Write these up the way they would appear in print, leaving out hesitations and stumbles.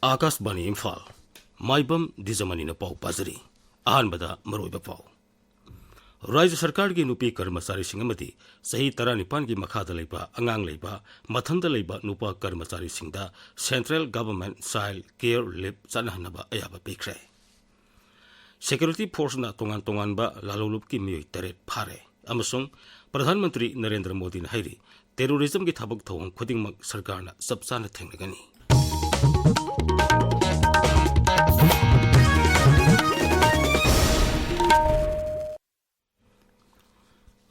आकाशवाणी इम्फाल माइबम दिजमनी पाउ पाजरी अहनबदा मरोइबा पाउ राज्य सरकार की नुपी कर्मचारी सही 19 की मखादा लेबा अंगांग लेबा मथंदा लेबा नुपा कर्मचारी central government child care leave चनहनबा अयाबा पीख्रे सिक्योरिटी फोर्स ना तोंगान तोंगानबा लालौलुप की मियोई तरेट फारे अमसुंग प्रधानमंत्री नरेंद्र मोदी हाइरी टेरोरिज्म की थबक थोंग खुदिंगमक सरकार ना सबसाना थेंगनगनी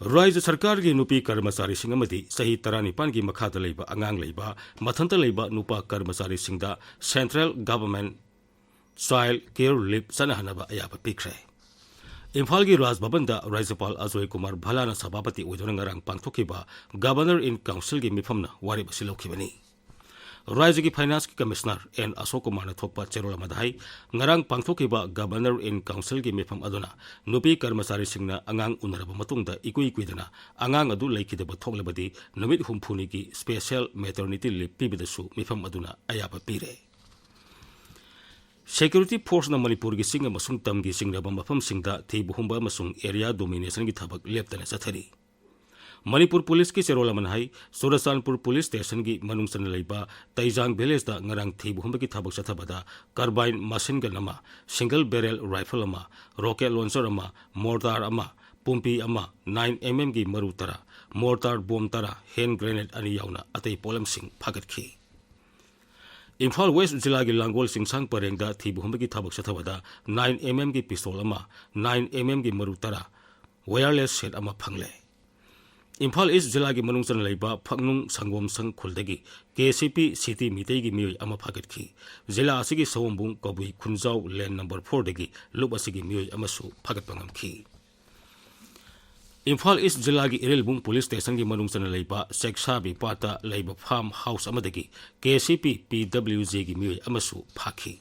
राज्य सरकार की नुपी कर्मचारी सही 19 की मखादा लेबा अंगांग लेबा मथंता लेबा नुपा कर्मचारी central government child care leave चनहनबा अयाबा पीख्रे इम्फाल की राजभवन राज्यपाल अजय कुमार भलाना सभापति ओइदोना ngarang पांगथोखिबा गवर्नर इन काउंसिल की मिफमना वारिबसि लौखिबनी राज्य की फाइनेंस की कमिश्नर एन अशोक कुमार ने थोपा चेरोल मधाई ngarang पांगथोखिबा गवर्नर इन काउंसिल की मिफम अदुना नुपी कर्मचारी सिंगना अंगांग उनरबा मतुंगदा इकुई कुइदना अंगांग अदु लेखिदबा थोगलबदी नुमित हुमफुनी की स्पेशल मैटरनिटी लीव पीबदसु मिफम अदुना अयाबा पीरे सिक्योरिटी फोर्स ना मणिपुर की सिंग मसुंग तम की सिंगरबा मफम सिंगदा थीबुहुंबा मसुंग एरिया डोमिनेशन की थबक लेप्तना चथरी मणिपुर पुलिस की चेरोला मनहाई सुरसानपुर पुलिस स्टेशन की मनुंगसन लेबा तैजांग विलेज दा ngarang थीबुहुंबा की थबक चथबदा कार्बाइन मशीन गन अमा सिंगल बैरल राइफल अमा रॉकेट लॉन्चर अमा मोर्टार अमा पुंपी अमा 9mm की मरु तरा मोर्टार बॉम तरा हैंड ग्रेनेड अनि याउना अतै पोलम सिंह फागतखी इम्फाल वेस्ट जिला की लांगोल सिंगसांग परेंगदा थीबुहुंबा की थबक चथबदा 9mm की पिस्तौल अमा 9mm की मरु तरा वायरलेस सेट अमा फंगले इम्फाल ईस्ट जिला की मनुंगसन लेबा फंगनुंग संगोम संग खुलदगी केसीपी सिटी मितई की मियोई अमा फागतखी जिला असिगी सवंबुंग कबुई खुंजाव लैंड नंबर 4 दगी लुब असिगी मियोई अमसु फागतपंगमखी इम्फाल ईस्ट जिला की इरेलबुंग पुलिस स्टेशन की मनुंगसन लेबा सेक्साबी पाता लेबा फार्म हाउस अमदगी केसीपी पीडब्ल्यूजी की मियोई अमसु फाखी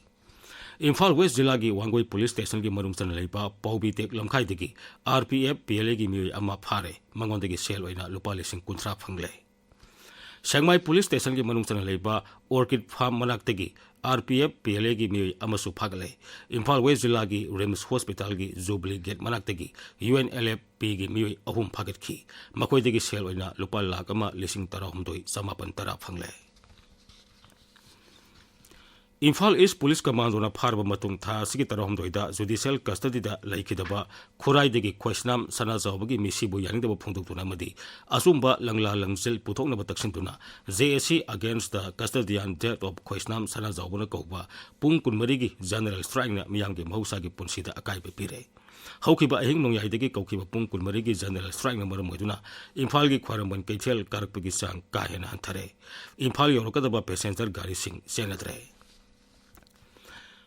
इम्फाल वेस्ट जिला की वांगोई पुलिस स्टेशन की मनुंगसन लेबा पौबी टेक लमखाइदगी आरपीएफ पीएलए की मियोई अमा फारे मंगोंदगी सेल ओइना लुपा लिसिंग 30 फंगले सेंगमाई पुलिस स्टेशन की मनुंगसन लेबा ऑर्किड फार्म मनाक्तगी आरपीएफ पीएलए की मियोई अमसु फागले इम्फाल वेस्ट जिला की रिम्स हॉस्पिटल की जुबली गेट मनाक्तगी यूएनएलएफपी की मियोई अहुम फागतखी मकोइदगी सेल ओइना लुपा लाख अमा लिसिंग 13 फंगले इम्फाल ईस्ट पुलिस कमांडोना फारबा मतुंग था सिगी 13 जुडिशियल कस्टडीदा लेखिदबा खुराइदगी क्वेश्चनाम सनाजावबगी मिसिबु यानिदबा फोंदोक्तुना मदी असुंबा लंगला लंगजिल पुथोकनबा तक्सिनतुना JAC against the custodian death of क्वेश्चनाम सनाजावबना कौबा पुंग 12 की जनरल स्ट्राइकना मियांगे महौसागी पुंसीदा अकाइबा पीरे हौखिबा अहिंग नोंयाइदगी कौखिबा पुंग 12 की जनरल स्ट्राइकना मरम ओइदुना इम्फाल की ख्वारंबन कैथेल कारकपगी चांग काहेना हंथरे इम्फाल योरकदबा पैसेंजर गाड़ी सिंह सेनद्रे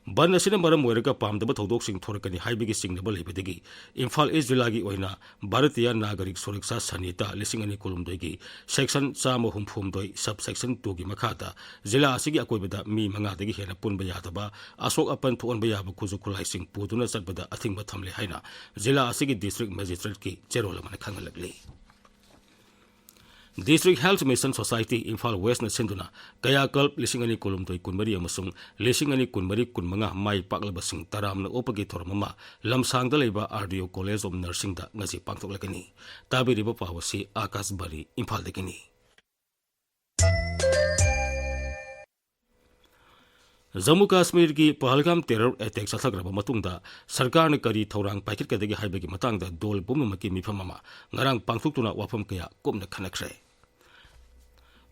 बन असिना मरम ओइरगा पामदबा थौदोकसिंग थोरकनी हाइबगी सिंगनबा लेबदगी इम्फाल ईस्ट जिला की ओइना भारतीय नागरिक सुरक्षा संहिता 2019 की सेक्शन 132 सब सेक्शन 2 की मखादा जिला असिगी अकोइबदा मी मंगादगी हेना पुनबा यादबा अशोक अपन थोनबा याबा खुजु खुलाइसिंग पुदुना चटबदा अथिंगबा थमले हाइना जिला असिगी डिस्ट्रिक्ट मजिस्ट्रेट की चेरोलमन खंगलगली district health mission society Imphal west सिंधुना कया कल्प 2019 अमसुंग 2020 माई पाकलबसिंग तरामना ओपगी थोरममा लमसांगदा लेबा आरडीओ कॉलेज ऑफ नर्सिंग दा ngasi पांगथोकलगनी ताबिरिबा पावसी आकाशवाणी इम्फाल दगिनी जम्मू कश्मीर की पहलगाम टेरर अटैक चथग्रबा मतुंगदा सरकार ने करी थौरांग पाइखिटकदगी हाइबगी मतंगदा दोल पुमनमकी मिफममा ngarang पांगथुक्तुना वाफम कया कुमना खनखरे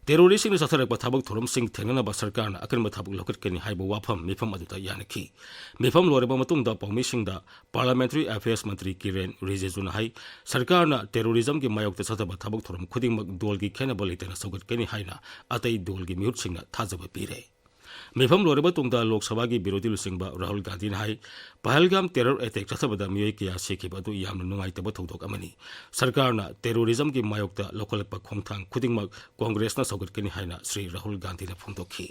टेरोरिस्टिंग चथरक थबक थोरम सिंह थेंगनबा सरकार अकन थबक लौकटकनी हाइब वाफम मिफम अदुदा यानखी मिफम लोरबा मतुंगदा पौमिसिंगदा पार्लियामेंट्री अफेयर्स मंत्री किरेन रिजिजुना हाई सरकार टेरोरिज्म की मायोक्ता चथब थबक थोरम खुदिंगमक दोल की खेनबा लेतना सौगटकनी हाइना अतै दोल की मिहुतसिंगना थाजबा पीरे मिफम लोरबा तुंगदा लोकसभा की विरोधी लुसिंगबा राहुल गांधी हाई पहलगाम टेरर अटैक चथबदा मियोई कया सेखिबदु यामना नुंगाइतबा थौदोक अमनी सरकारना टेरोरिज्म की मायोक्ता लोकलपा खोंगथांग खुदिंगमक कांग्रेसना सौगटकनी हाइना श्री राहुल गांधीना फोंदोखी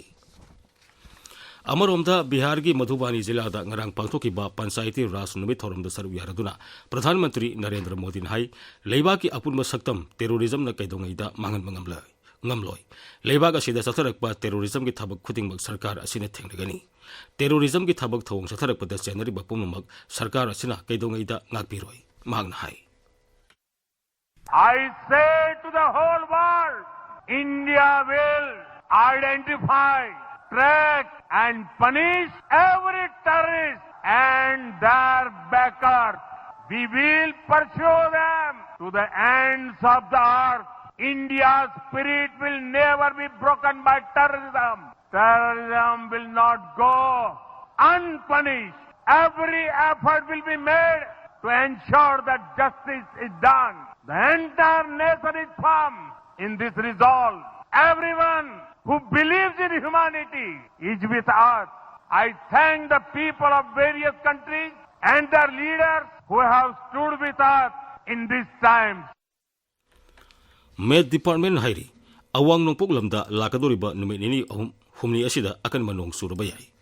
अमरोमदा बिहार की मधुबानी जिलादा ngarang पांगथोखिबा पंचायती राज नुमित थौरमदा सरुक यारदुना प्रधानमंत्री नरेंद्र मोदी हाई लेबा की अपुनबा सक्तम टेरोरिज्म न कैदोंगैदा मांगन मंगमला ngamloi leibak asida satharakpa terrorism ki thabak khudingmak sarkar asina thengnagani terrorism ki thabak thawong satharakpa da senari ba pummak sarkar asina kaidongaida ngakpiroi mahakna hai. I say to the whole world, India will identify, track and punish every terrorist and their backers. We will pursue them to the ends of the earth. India's spirit will never be broken by terrorism. Terrorism will not go unpunished. Every effort will be made to ensure that justice is done. The entire nation is firm in this resolve. Everyone who believes in humanity is with us. I thank the people of various countries and their leaders who have stood with us in these times. Med Department hairi awang nongpok lamda lakadoriba numit nini humni asida akan manong suraba yai.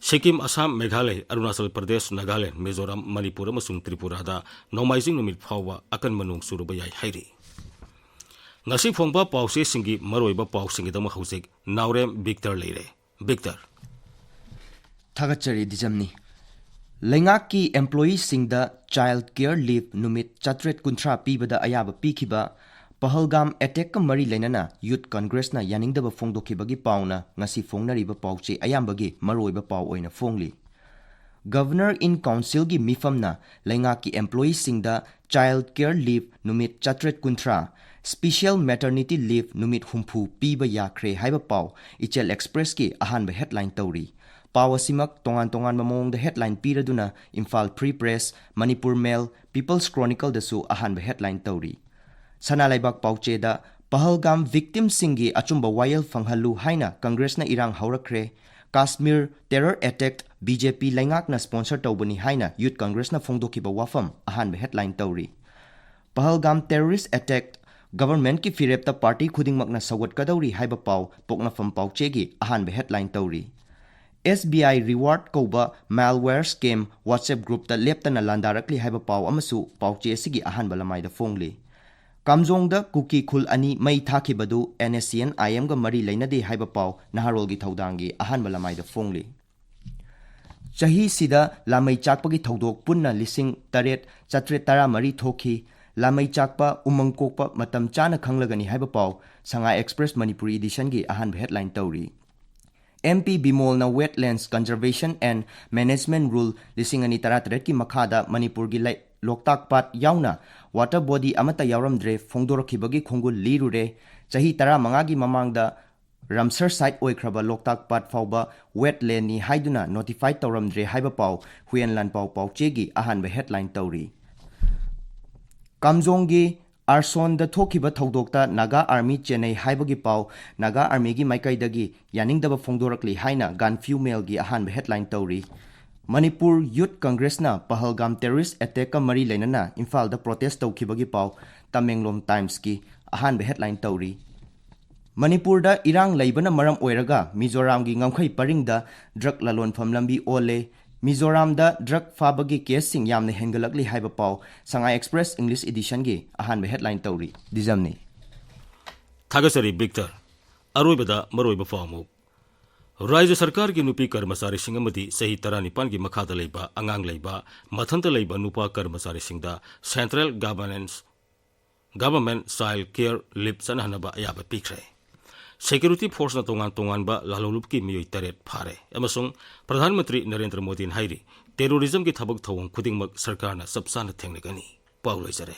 Sikkim, Assam, Meghalaya, Arunachal Pradesh, Nagaland, Mizoram, Manipur amasung Tripura da nomaising numit phawa akan manong suraba yai hairi. Ngasi phongba pause singi maroiba pausingi dama hausik Naorem Victor leire. Victor. Thagachari dijamni. Lengaki employees singda child care leave numit chatret kuntra pibada ayaba pikiba Pahalgam attack ka mari lenana Youth Congress na yaningdaba phongdokhibagi pauna ngasi phongnariba pauche ayambagi maroiba pau oina phongli. Governor in Council gi mifamna lengaki employees singda child care leave numit chatret kuntra special maternity leave numit humpu piba yakre haiba pau Ichel Express ki ahanba headline tawri. Pau asimak tongan mamong the headline piraduna Imphal Free Press, Manipur Mail, People's Chronicle dasu ahanba headline tawri. Sanalaibak pauche da Pahalgam victim singi achumba wayel fanghalu haina Congress na irang haurakre Kashmir terror attack BJP lengak na sponsor tawbani haina Youth Congress na phongdokiba wafam ahanba headline tawri. Pahalgam terrorist attack government ki firepta party khudingmak na sawat kadawri haiba pau pokna fam pauche gi ahanba headline tawri. SBI reward koba malware scam WhatsApp group ta leptana landarakli haiba pau amasu pauche sigi ahanba lamai da phongli. Kamjongda kuki khul ani mai thaki badu NSCN IM ga mari leinade haiba pau naharol gi thaudangi ahan balamai da phongli. Chahi sida lamai chakpa gi thaudok punna lising taret chatre tara mari thoki lamai chakpa umangkokpa matam chana khanglagani haiba pau Shanghai Express Manipuri edition gi ahan headline tawri. MP Bimol na Wetlands Conservation and Management Rule lising ani tarat ki makhada Manipur gi lai Loktak Pat yauna water body amata yauramdre phongdorakhibagi khongul lirure chahi tara mangagi mamangda Ramsar site oikraba Loktak Pat fauba wetland ni haiduna notified tawramdre haiba pau huyanlan pau chegi ahanba headline tawri. Kamjonggi Arson da thokiba thaudokta Naga Army Chennai haibagi pau Naga Army gi maikaidagi yaningdaba phongdorakli haina Ganfew Mail gi ahanba headline tawri. Manipur Youth Congress na Pahalgam terrorist attack ka mari leinana Imphal da protest tawkhibagi pau Tamenglom Times ki ahanba headline tawri. Manipur da irang laibana maram oiraga Mizoram gi ngamkhai paring da drug lalon famlambi ole Mizoram da drug fabagi case sing yamna hengalakli haiba pau Shanghai Express English edition gi ahanba headline tawri. Dijamni. Thagasari Victor aroibada maroiba famu Raja Sarkar ki nupi karmasari singamadi sahi taranipan ki makhada leiba angang leiba mathanta leiba nupa karmasari singda Central Government Child Care Leave sanhanaba ayaba pikre. Security Force na tongan ba lalolup ki miyoy taret phare. Amasung Pradhan Mantri Narendra Modi hairi terrorism ki thabak thawong khudingmak sarkar na sabsana thengnagani. Pauloi jare.